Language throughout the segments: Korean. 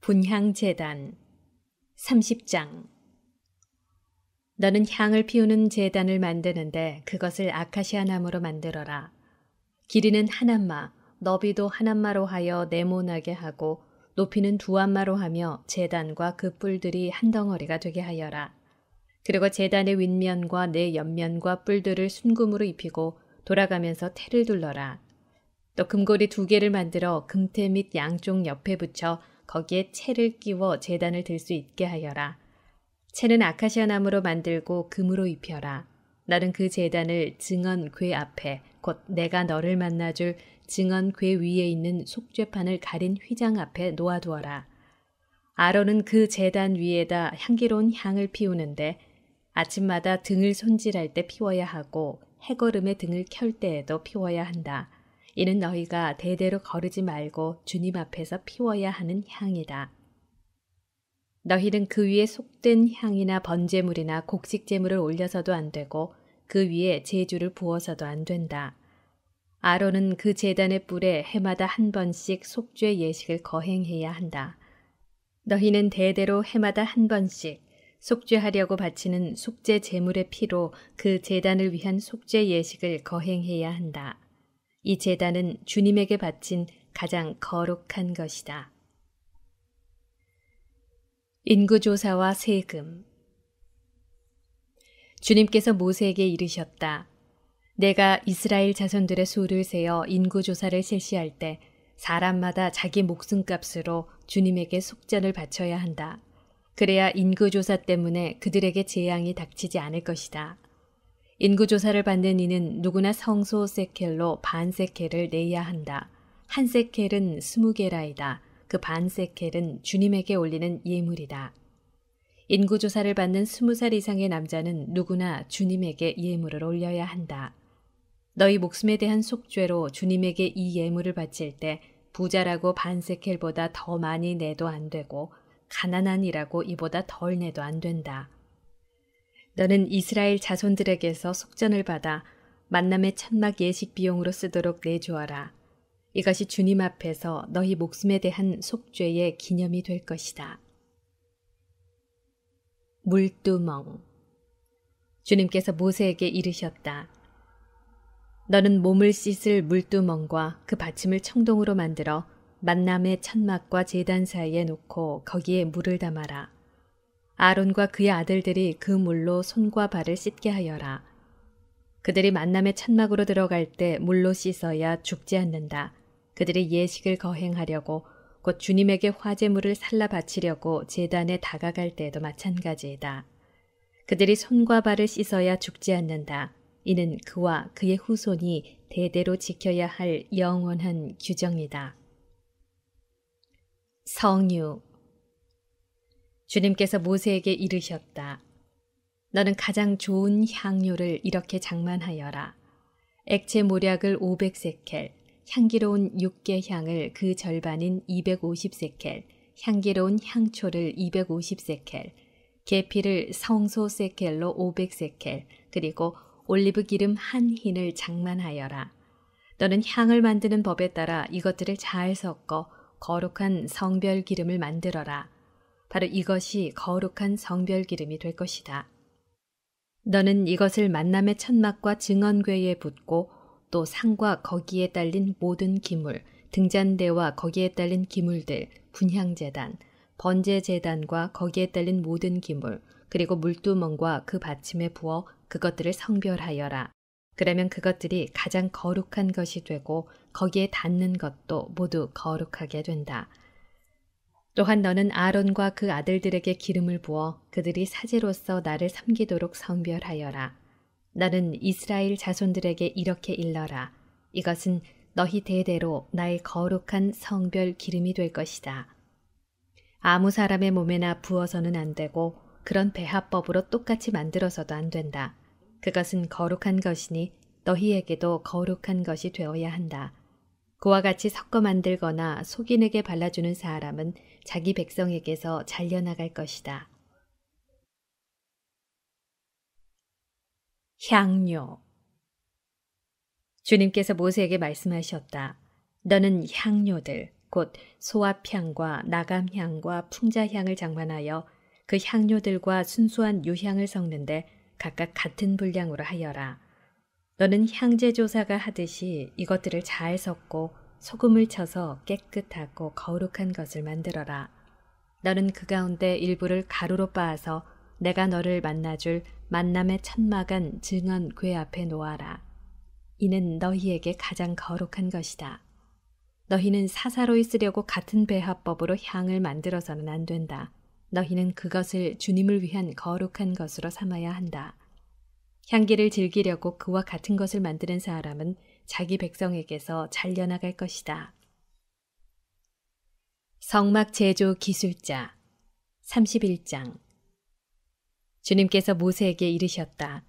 분향제단 30장. 너는 향을 피우는 제단을 만드는데 그것을 아카시아 나무로 만들어라. 길이는 한 안마, 너비도 한 안마로 하여 네모나게 하고 높이는 두 안마로 하며 제단과 그 뿔들이 한 덩어리가 되게 하여라. 그리고 제단의 윗면과 네 옆면과 뿔들을 순금으로 입히고 돌아가면서 테를 둘러라. 또 금고리 2개를 만들어 금테 및 양쪽 옆에 붙여 거기에 채를 끼워 제단을 들 수 있게 하여라. 채는 아카시아 나무로 만들고 금으로 입혀라. 나는 그 제단을 증언 궤 앞에 곧 내가 너를 만나줄 증언 궤 위에 있는 속죄판을 가린 휘장 앞에 놓아두어라. 아론은 그 제단 위에다 향기로운 향을 피우는데 아침마다 등을 손질할 때 피워야 하고 해거름에 등을 켤 때에도 피워야 한다. 이는 너희가 대대로 거르지 말고 주님 앞에서 피워야 하는 향이다. 너희는 그 위에 속된 향이나 번제물이나 곡식제물을 올려서도 안 되고 그 위에 제주를 부어서도 안 된다. 아론은 그 제단의 뿔에 해마다 한 번씩 속죄 예식을 거행해야 한다. 너희는 대대로 해마다 한 번씩 속죄하려고 바치는 속죄 제물의 피로 그 제단을 위한 속죄 예식을 거행해야 한다. 이 제단은 주님에게 바친 가장 거룩한 것이다. 인구조사와 세금. 주님께서 모세에게 이르셨다. 내가 이스라엘 자손들의 수를 세어 인구조사를 실시할 때 사람마다 자기 목숨값으로 주님에게 속전을 바쳐야 한다. 그래야 인구조사 때문에 그들에게 재앙이 닥치지 않을 것이다. 인구조사를 받는 이는 누구나 성소 세켈로 반 세켈을 내야 한다. 한 세켈은 20개라이다. 그 반 세켈은 주님에게 올리는 예물이다. 인구조사를 받는 20살 이상의 남자는 누구나 주님에게 예물을 올려야 한다. 너희 목숨에 대한 속죄로 주님에게 이 예물을 바칠 때 부자라고 반 세켈보다 더 많이 내도 안 되고 가난한 이라고 이보다 덜 내도 안 된다. 너는 이스라엘 자손들에게서 속전을 받아 만남의 천막 예식 비용으로 쓰도록 내주어라. 이것이 주님 앞에서 너희 목숨에 대한 속죄의 기념이 될 것이다. 물두멍. 주님께서 모세에게 이르셨다. 너는 몸을 씻을 물두멍과 그 받침을 청동으로 만들어 만남의 천막과 제단 사이에 놓고 거기에 물을 담아라. 아론과 그의 아들들이 그 물로 손과 발을 씻게 하여라. 그들이 만남의 천막으로 들어갈 때 물로 씻어야 죽지 않는다. 그들이 예식을 거행하려고 곧 주님에게 화제물을 살라 바치려고 제단에 다가갈 때에도 마찬가지이다. 그들이 손과 발을 씻어야 죽지 않는다. 이는 그와 그의 후손이 대대로 지켜야 할 영원한 규정이다. 성유. 주님께서 모세에게 이르셨다. 너는 가장 좋은 향료를 이렇게 장만하여라. 액체 모략을 500세켈, 향기로운 6개 향을 그 절반인 250세켈, 향기로운 향초를 250세켈, 계피를 성소 세켈로 500세켈, 그리고 올리브 기름 한 흰을 장만하여라. 너는 향을 만드는 법에 따라 이것들을 잘 섞어 거룩한 성별 기름을 만들어라. 바로 이것이 거룩한 성별 기름이 될 것이다. 너는 이것을 만남의 천막과 증언궤에 붓고 또 상과 거기에 딸린 모든 기물, 등잔대와 거기에 딸린 기물들, 분향제단, 번제제단과 거기에 딸린 모든 기물, 그리고 물두멍과 그 받침에 부어 그것들을 성별하여라. 그러면 그것들이 가장 거룩한 것이 되고 거기에 닿는 것도 모두 거룩하게 된다. 또한 너는 아론과 그 아들들에게 기름을 부어 그들이 사제로서 나를 섬기도록 성별하여라. 나는 이스라엘 자손들에게 이렇게 일러라. 이것은 너희 대대로 나의 거룩한 성별 기름이 될 것이다. 아무 사람의 몸에나 부어서는 안 되고 그런 배합법으로 똑같이 만들어서도 안 된다. 그것은 거룩한 것이니 너희에게도 거룩한 것이 되어야 한다. 그와 같이 섞어 만들거나 속인에게 발라주는 사람은 자기 백성에게서 잘려나갈 것이다. 향료. 주님께서 모세에게 말씀하셨다. 너는 향료들, 곧 소압향과 나감향과 풍자향을 장만하여 그 향료들과 순수한 유향을 섞는데 각각 같은 분량으로 하여라. 너는 향제조사가 하듯이 이것들을 잘 섞고 소금을 쳐서 깨끗하고 거룩한 것을 만들어라. 너는 그 가운데 일부를 가루로 빻아서 내가 너를 만나줄 만남의 천막한 증언 궤 앞에 놓아라. 이는 너희에게 가장 거룩한 것이다. 너희는 사사로이 쓰려고 같은 배합법으로 향을 만들어서는 안 된다. 너희는 그것을 주님을 위한 거룩한 것으로 삼아야 한다. 향기를 즐기려고 그와 같은 것을 만드는 사람은 자기 백성에게서 잘려나갈 것이다. 성막 제조 기술자 31장. 주님께서 모세에게 이르셨다.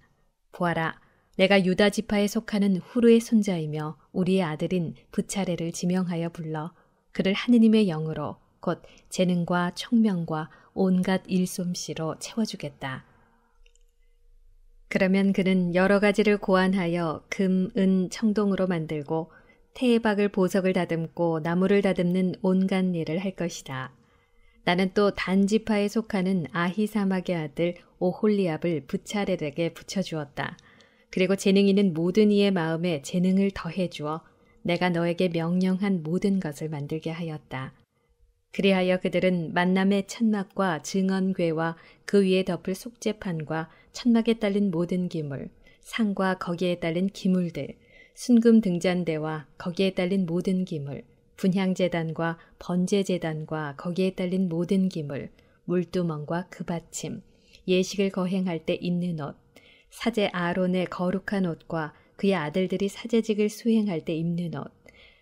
보아라, 내가 유다 지파에 속하는 후르의 손자이며 우리의 아들인 부차레를 지명하여 불러 그를 하느님의 영으로 곧 재능과 총명과 온갖 일솜씨로 채워주겠다. 그러면 그는 여러 가지를 고안하여 금, 은, 청동으로 만들고 태박을 보석을 다듬고 나무를 다듬는 온갖 일을 할 것이다. 나는 또 단 지파에 속하는 아히사막의 아들 오홀리압을 부차렐에게 붙여주었다. 그리고 재능 있는 모든 이의 마음에 재능을 더해주어 내가 너에게 명령한 모든 것을 만들게 하였다. 그리하여 그들은 만남의 천막과 증언궤와 그 위에 덮을 속죄판과 천막에 딸린 모든 기물, 상과 거기에 딸린 기물들, 순금 등잔대와 거기에 딸린 모든 기물, 분향제단과 번제제단과 거기에 딸린 모든 기물, 물두멍과 그 받침, 예식을 거행할 때 입는 옷, 사제 아론의 거룩한 옷과 그의 아들들이 사제직을 수행할 때 입는 옷,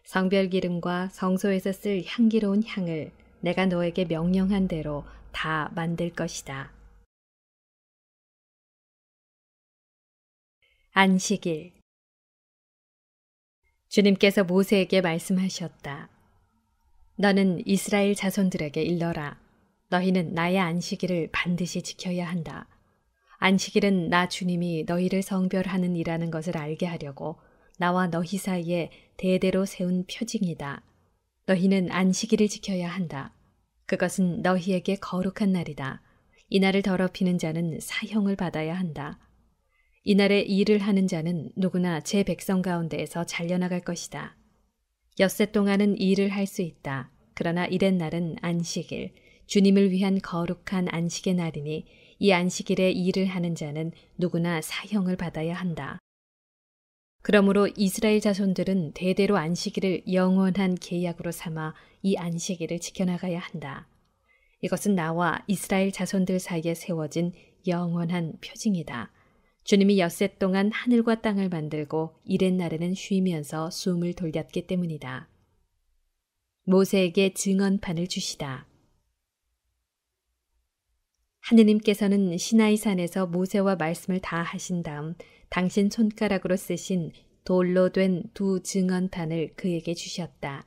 성별 기름과 성소에서 쓸 향기로운 향을 내가 너에게 명령한 대로 다 만들 것이다. 안식일. 주님께서 모세에게 말씀하셨다. 너는 이스라엘 자손들에게 일러라. 너희는 나의 안식일을 반드시 지켜야 한다. 안식일은 나 주님이 너희를 성별하는 이라는 것을 알게 하려고 나와 너희 사이에 대대로 세운 표징이다. 너희는 안식일을 지켜야 한다. 그것은 너희에게 거룩한 날이다. 이 날을 더럽히는 자는 사형을 받아야 한다. 이날에 일을 하는 자는 누구나 제 백성 가운데에서 잘려나갈 것이다. 엿새 동안은 일을 할 수 있다. 그러나 이렛날은 안식일, 주님을 위한 거룩한 안식의 날이니 이 안식일에 일을 하는 자는 누구나 사형을 받아야 한다. 그러므로 이스라엘 자손들은 대대로 안식일을 영원한 계약으로 삼아 이 안식일을 지켜나가야 한다. 이것은 나와 이스라엘 자손들 사이에 세워진 영원한 표징이다. 주님이 엿새 동안 하늘과 땅을 만들고 이렛날에는 쉬면서 숨을 돌렸기 때문이다. 모세에게 증언판을 주시다. 하느님께서는 시나이 산에서 모세와 말씀을 다 하신 다음 당신 손가락으로 쓰신 돌로 된 두 증언판을 그에게 주셨다.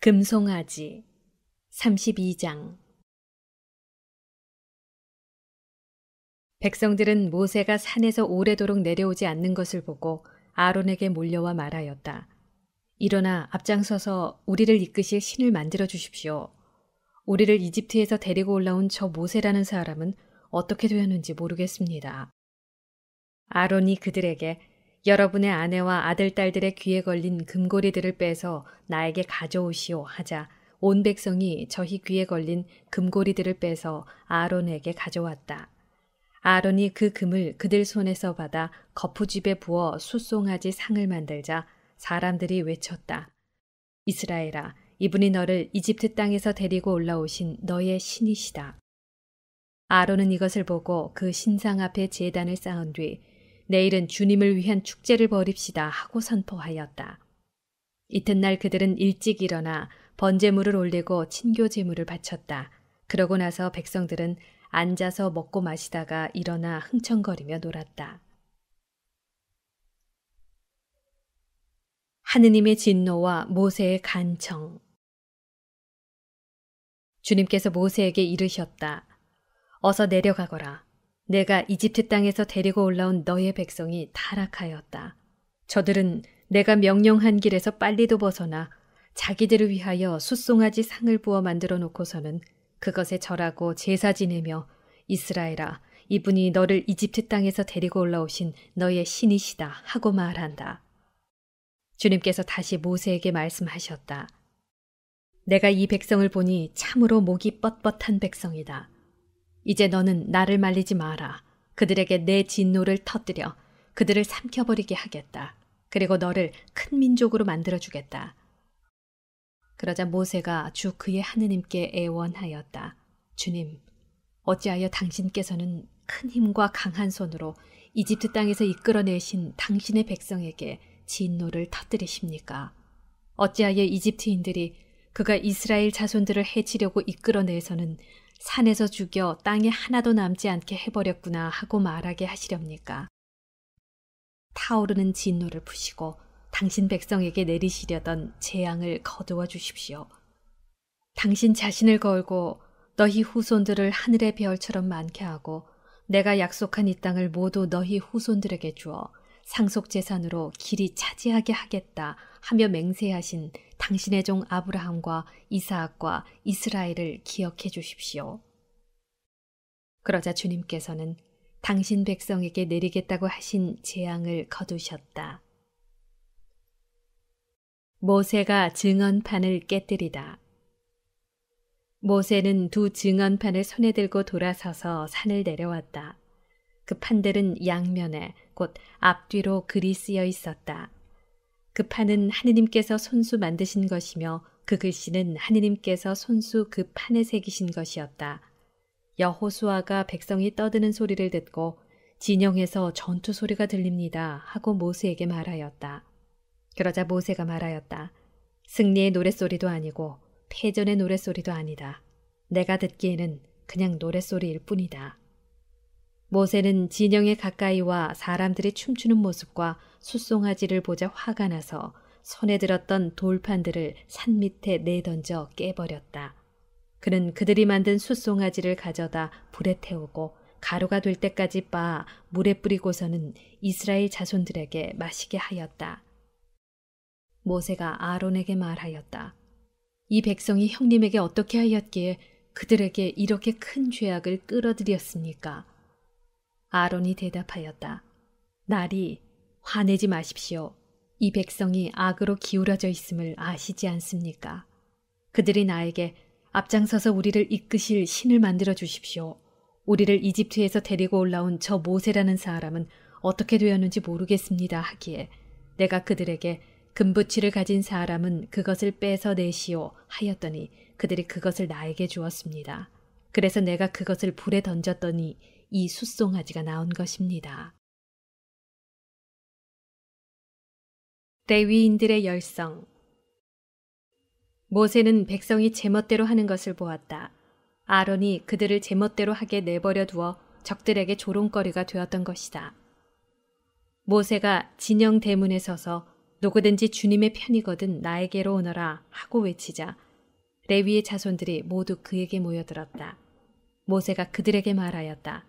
금송아지 32장. 백성들은 모세가 산에서 오래도록 내려오지 않는 것을 보고 아론에게 몰려와 말하였다. 일어나 앞장서서 우리를 이끄실 신을 만들어 주십시오. 우리를 이집트에서 데리고 올라온 저 모세라는 사람은 어떻게 되었는지 모르겠습니다. 아론이 그들에게 여러분의 아내와 아들, 딸들의 귀에 걸린 금고리들을 빼서 나에게 가져오시오 하자 온 백성이 저희 귀에 걸린 금고리들을 빼서 아론에게 가져왔다. 아론이 그 금을 그들 손에서 받아 거푸집에 부어 숫송아지 상을 만들자 사람들이 외쳤다. 이스라엘아, 이분이 너를 이집트 땅에서 데리고 올라오신 너의 신이시다. 아론은 이것을 보고 그 신상 앞에 제단을 쌓은 뒤 내일은 주님을 위한 축제를 벌입시다 하고 선포하였다. 이튿날 그들은 일찍 일어나 번제물을 올리고 친교 제물을 바쳤다. 그러고 나서 백성들은 앉아서 먹고 마시다가 일어나 흥청거리며 놀았다. 하느님의 진노와 모세의 간청. 주님께서 모세에게 이르셨다. 어서 내려가거라. 내가 이집트 땅에서 데리고 올라온 너의 백성이 타락하였다. 저들은 내가 명령한 길에서 빨리도 벗어나 자기들을 위하여 숫송아지 상을 부어 만들어 놓고서는 그것에 절하고 제사 지내며 이스라엘아, 이분이 너를 이집트 땅에서 데리고 올라오신 너의 신이시다 하고 말한다. 주님께서 다시 모세에게 말씀하셨다. 내가 이 백성을 보니 참으로 목이 뻣뻣한 백성이다. 이제 너는 나를 말리지 마라. 그들에게 내 진노를 터뜨려 그들을 삼켜버리게 하겠다. 그리고 너를 큰 민족으로 만들어주겠다. 그러자 모세가 주 그의 하느님께 애원하였다. 주님, 어찌하여 당신께서는 큰 힘과 강한 손으로 이집트 땅에서 이끌어내신 당신의 백성에게 진노를 터뜨리십니까? 어찌하여 이집트인들이 그가 이스라엘 자손들을 해치려고 이끌어내서는 산에서 죽여 땅에 하나도 남지 않게 해버렸구나 하고 말하게 하시렵니까? 타오르는 진노를 푸시고 당신 백성에게 내리시려던 재앙을 거두어 주십시오. 당신 자신을 걸고 너희 후손들을 하늘의 별처럼 많게 하고 내가 약속한 이 땅을 모두 너희 후손들에게 주어 상속재산으로 길이 차지하게 하겠다 하며 맹세하신 당신의 종 아브라함과 이사학과 이스라엘을 기억해 주십시오. 그러자 주님께서는 당신 백성에게 내리겠다고 하신 재앙을 거두셨다. 모세가 증언판을 깨뜨리다. 모세는 두 증언판을 손에 들고 돌아서서 산을 내려왔다. 그 판들은 양면에 곧 앞뒤로 글이 쓰여 있었다. 그 판은 하느님께서 손수 만드신 것이며 그 글씨는 하느님께서 손수 그 판에 새기신 것이었다. 여호수아가 백성이 떠드는 소리를 듣고 진영에서 전투 소리가 들립니다 하고 모세에게 말하였다. 그러자 모세가 말하였다. 승리의 노랫소리도 아니고 패전의 노랫소리도 아니다. 내가 듣기에는 그냥 노랫소리일 뿐이다. 모세는 진영에 가까이 와 사람들이 춤추는 모습과 숫송아지를 보자 화가 나서 손에 들었던 돌판들을 산 밑에 내던져 깨버렸다. 그는 그들이 만든 숫송아지를 가져다 불에 태우고 가루가 될 때까지 빻아 물에 뿌리고서는 이스라엘 자손들에게 마시게 하였다. 모세가 아론에게 말하였다. 이 백성이 형님에게 어떻게 하였기에 그들에게 이렇게 큰 죄악을 끌어들였습니까? 아론이 대답하였다. 나리, 화내지 마십시오. 이 백성이 악으로 기울어져 있음을 아시지 않습니까? 그들이 나에게 앞장서서 우리를 이끄실 신을 만들어 주십시오. 우리를 이집트에서 데리고 올라온 저 모세라는 사람은 어떻게 되었는지 모르겠습니다 하기에 내가 그들에게 금부치를 가진 사람은 그것을 빼서 내시오 하였더니 그들이 그것을 나에게 주었습니다. 그래서 내가 그것을 불에 던졌더니 이 숫송아지가 나온 것입니다. 레위인들의 열성. 모세는 백성이 제멋대로 하는 것을 보았다. 아론이 그들을 제멋대로 하게 내버려 두어 적들에게 조롱거리가 되었던 것이다. 모세가 진영 대문에 서서 누구든지 주님의 편이거든 나에게로 오너라 하고 외치자 레위의 자손들이 모두 그에게 모여들었다. 모세가 그들에게 말하였다.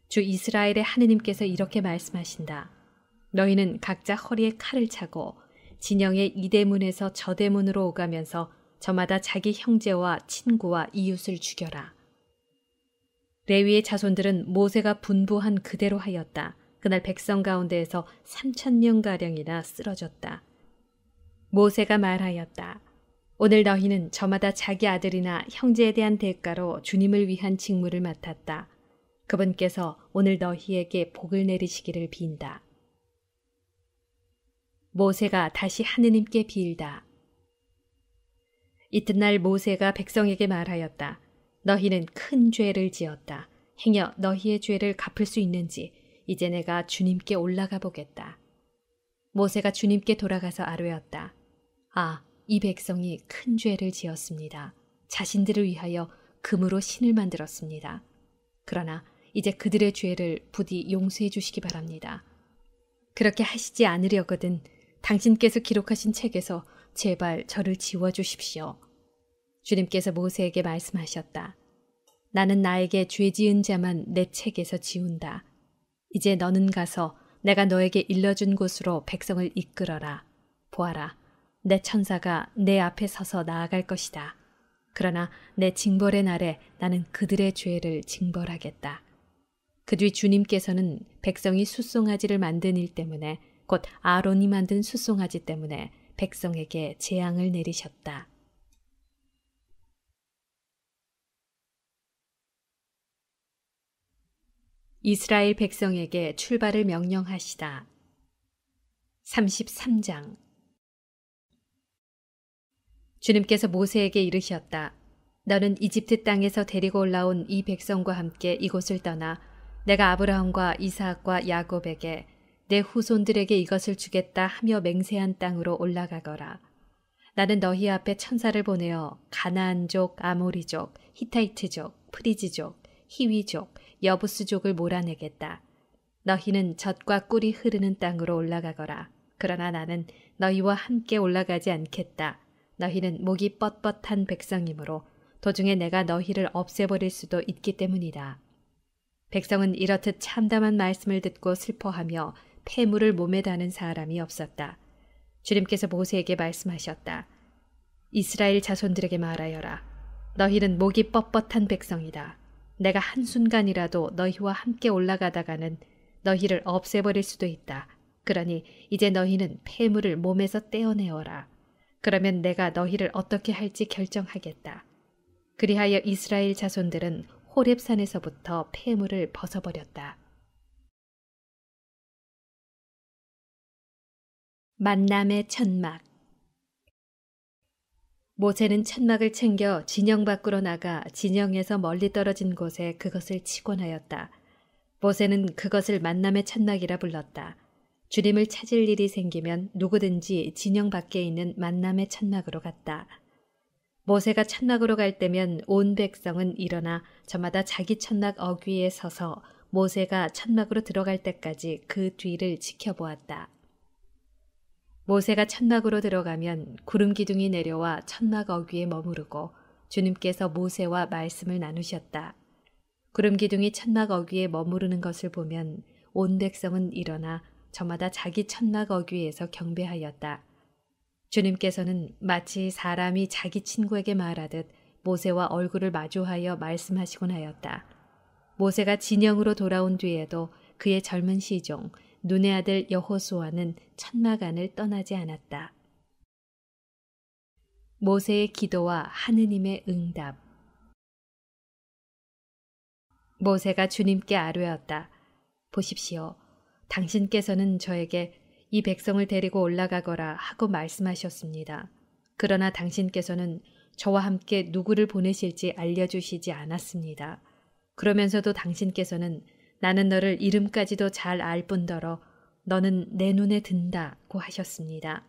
주 이스라엘의 하느님께서 이렇게 말씀하신다. 너희는 각자 허리에 칼을 차고 진영의 이 대문에서 저 대문으로 오가면서 저마다 자기 형제와 친구와 이웃을 죽여라. 레위의 자손들은 모세가 분부한 그대로 하였다. 그날 백성 가운데에서 3,000명가량이나 쓰러졌다. 모세가 말하였다. 오늘 너희는 저마다 자기 아들이나 형제에 대한 대가로 주님을 위한 직무를 맡았다. 그분께서 오늘 너희에게 복을 내리시기를 빈다. 모세가 다시 하느님께 빌다. 이튿날 모세가 백성에게 말하였다. 너희는 큰 죄를 지었다. 행여 너희의 죄를 갚을 수 있는지 이제 내가 주님께 올라가 보겠다. 모세가 주님께 돌아가서 아뢰었다. 아, 이 백성이 큰 죄를 지었습니다. 자신들을 위하여 금으로 신을 만들었습니다. 그러나 이제 그들의 죄를 부디 용서해 주시기 바랍니다. 그렇게 하시지 않으려거든 당신께서 기록하신 책에서 제발 저를 지워주십시오. 주님께서 모세에게 말씀하셨다. 나는 나에게 죄 지은 자만 내 책에서 지운다. 이제 너는 가서 내가 너에게 일러준 곳으로 백성을 이끌어라. 보아라, 내 천사가 내 앞에 서서 나아갈 것이다. 그러나 내 징벌의 날에 나는 그들의 죄를 징벌하겠다. 그 뒤 주님께서는 백성이 숫송아지를 만든 일 때문에, 곧 아론이 만든 숫송아지 때문에 백성에게 재앙을 내리셨다. 이스라엘 백성에게 출발을 명령하시다. 33장. 주님께서 모세에게 이르셨다. 너는 이집트 땅에서 데리고 올라온 이 백성과 함께 이곳을 떠나 내가 아브라함과 이삭과 야곱에게 내 후손들에게 이것을 주겠다 하며 맹세한 땅으로 올라가거라. 나는 너희 앞에 천사를 보내어 가나안족, 아모리족, 히타이트족, 프리지족, 히위족, 여부스족을 몰아내겠다. 너희는 젖과 꿀이 흐르는 땅으로 올라가거라. 그러나 나는 너희와 함께 올라가지 않겠다. 너희는 목이 뻣뻣한 백성이므로 도중에 내가 너희를 없애버릴 수도 있기 때문이다. 백성은 이렇듯 참담한 말씀을 듣고 슬퍼하며 폐물을 몸에 다는 사람이 없었다. 주님께서 모세에게 말씀하셨다. 이스라엘 자손들에게 말하여라. 너희는 목이 뻣뻣한 백성이다. 내가 한순간이라도 너희와 함께 올라가다가는 너희를 없애버릴 수도 있다. 그러니 이제 너희는 폐물을 몸에서 떼어내어라. 그러면 내가 너희를 어떻게 할지 결정하겠다. 그리하여 이스라엘 자손들은 호렙산에서부터 폐물을 벗어버렸다. 만남의 천막. 모세는 천막을 챙겨 진영 밖으로 나가 진영에서 멀리 떨어진 곳에 그것을 치곤 하였다. 모세는 그것을 만남의 천막이라 불렀다. 주님을 찾을 일이 생기면 누구든지 진영 밖에 있는 만남의 천막으로 갔다. 모세가 천막으로 갈 때면 온 백성은 일어나 저마다 자기 천막 어귀에 서서 모세가 천막으로 들어갈 때까지 그 뒤를 지켜보았다. 모세가 천막으로 들어가면 구름 기둥이 내려와 천막 어귀에 머무르고 주님께서 모세와 말씀을 나누셨다. 구름 기둥이 천막 어귀에 머무르는 것을 보면 온 백성은 일어나 저마다 자기 천막 어귀에서 경배하였다. 주님께서는 마치 사람이 자기 친구에게 말하듯 모세와 얼굴을 마주하여 말씀하시곤 하였다. 모세가 진영으로 돌아온 뒤에도 그의 젊은 시종 눈의 아들 여호수아는 천막 안을 떠나지 않았다. 모세의 기도와 하느님의 응답. 모세가 주님께 아뢰었다. 보십시오. 당신께서는 저에게 이 백성을 데리고 올라가거라 하고 말씀하셨습니다. 그러나 당신께서는 저와 함께 누구를 보내실지 알려주시지 않았습니다. 그러면서도 당신께서는 나는 너를 이름까지도 잘 알 뿐더러 너는 내 눈에 든다고 하셨습니다.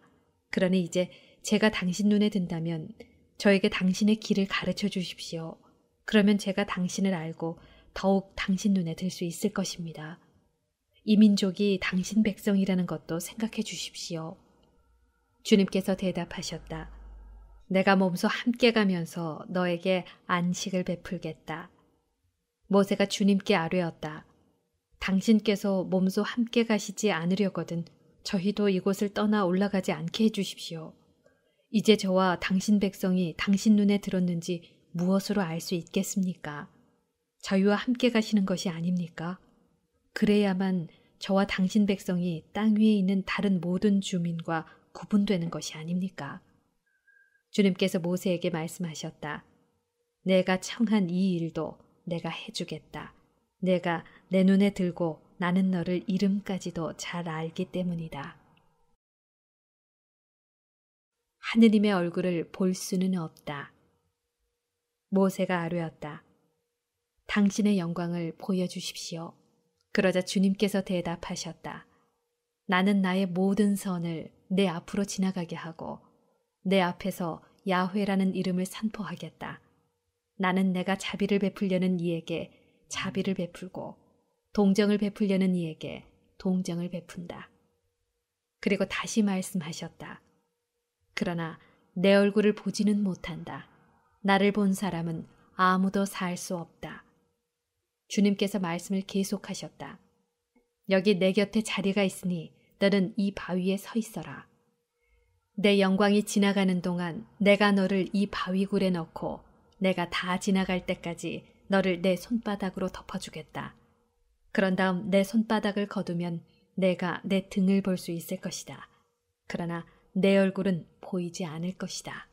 그러니 이제 제가 당신 눈에 든다면 저에게 당신의 길을 가르쳐 주십시오. 그러면 제가 당신을 알고 더욱 당신 눈에 들 수 있을 것입니다. 이 민족이 당신 백성이라는 것도 생각해 주십시오. 주님께서 대답하셨다. 내가 몸소 함께 가면서 너에게 안식을 베풀겠다. 모세가 주님께 아뢰었다. 당신께서 몸소 함께 가시지 않으려거든 저희도 이곳을 떠나 올라가지 않게 해주십시오. 이제 저와 당신 백성이 당신 눈에 들었는지 무엇으로 알 수 있겠습니까? 저희와 함께 가시는 것이 아닙니까? 그래야만 저와 당신 백성이 땅 위에 있는 다른 모든 주민과 구분되는 것이 아닙니까? 주님께서 모세에게 말씀하셨다. 내가 청한 이 일도 내가 해주겠다. 내가 내 눈에 들고 나는 너를 이름까지도 잘 알기 때문이다. 하느님의 얼굴을 볼 수는 없다. 모세가 아뢰었다. 당신의 영광을 보여주십시오. 그러자 주님께서 대답하셨다. 나는 나의 모든 선을 내 앞으로 지나가게 하고 내 앞에서 야훼라는 이름을 선포하겠다. 나는 내가 자비를 베풀려는 이에게 자비를 베풀고 동정을 베풀려는 이에게 동정을 베푼다. 그리고 다시 말씀하셨다. 그러나 내 얼굴을 보지는 못한다. 나를 본 사람은 아무도 살 수 없다. 주님께서 말씀을 계속하셨다. 여기 내 곁에 자리가 있으니 너는 이 바위에 서 있어라. 내 영광이 지나가는 동안 내가 너를 이 바위굴에 넣고 내가 다 지나갈 때까지 너를 내 손바닥으로 덮어주겠다. 그런 다음 내 손바닥을 거두면 내가 내 등을 볼 수 있을 것이다. 그러나 내 얼굴은 보이지 않을 것이다.